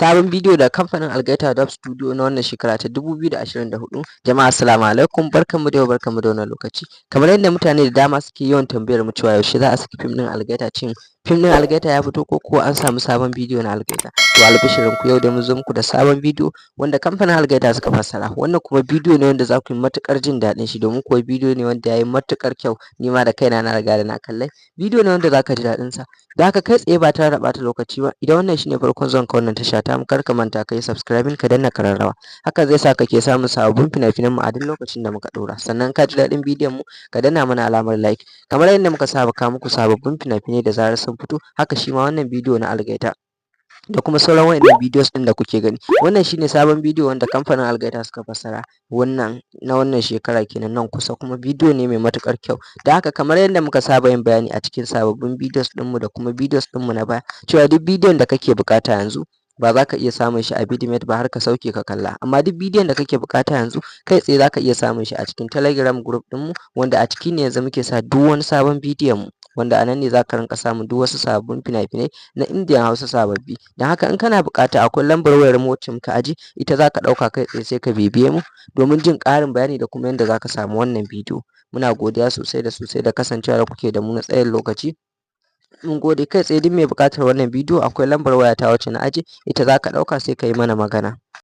sabon bidiyo da kamfanin Algaita Dub Studio na wannan shekara ta 2024. Jama'a assalamu alaikum, barkanmu da yau, barkanmu da wannan lokaci. Kamar yadda mutane da dama suke yawan tambayar mu cewa yaushe za a saki fim ɗin Algaita, shin fim ɗin Algaita ya fito ko kuwa an samu sabon bidiyo na Algaita? To albishirin ku, yau dai mun zo muku da sabon bidiyo wanda kamfanin Algaita suka fassara. Wannan kuma bidiyo ne wanda za ku yi matuƙar jin daɗin shi, domin kuwa bidiyo ne wanda ya yi matuƙar kyau. Ni ma da kaina na riga da na kallai. Bidiyo ne wanda za ka ji daɗin sa. Da haka kai tsaye ba tare da ɓata lokaci ba, idan wannan shine farkon zuwan ka wannan tasha tamu, kar ka manta ka yi subscribing, ka danna ƙararrawa. Haka zai sa kake samun sababbin fina-finan mu a duk lokacin da muka ɗora. Sannan ka ji daɗin bidiyon mu, ka danna mana alamar like. Kamar yadda muka saba kawo muku sababbin fina-finai da zarar sun fito, haka shi ma wannan bidiyo na Algaita da kuma sauran waɗannan bidiyos ɗin da kuke gani. Wannan shine sabon bidiyo wanda kamfanin Algaita suka fassara, wannan na wannan shekara kenan nan kusa, kuma bidiyo ne mai matuƙar kyau. Da haka kamar yadda muka saba yin bayani a cikin sababbin bidiyos ɗinmu da kuma bidiyos ɗinmu na baya, cewa duk bidiyon da kake buƙata yanzu ba za ka iya samun shi a Vidmate ba har ka sauke ka kalla, amma duk bidiyon da kake buƙata yanzu kai tsaye za ka iya samun shi a cikin Telegram group ɗinmu, wanda a ciki ne yanzu muke sa duk wani sabon bidiyon mu, wanda a nan ne za ka rinƙa samun duk wasu sababbin fina-finai na Indian Hausa sababbi. Don haka in kana buƙata, akwai lambar wayar mu wacce muka aje, ita za ka ɗauka kai tsaye sai ka bibiye mu domin jin ƙarin bayani da kuma yadda za ka samu wannan bidiyo. Muna godiya sosai da sosai da kasancewa da kuke da mu na tsayin lokaci. Mun gode. Kai tsaye duk mai buƙatar wannan bidiyo, akwai lambar wayata wacce na aje, ita za ka ɗauka sai ka yi mana magana.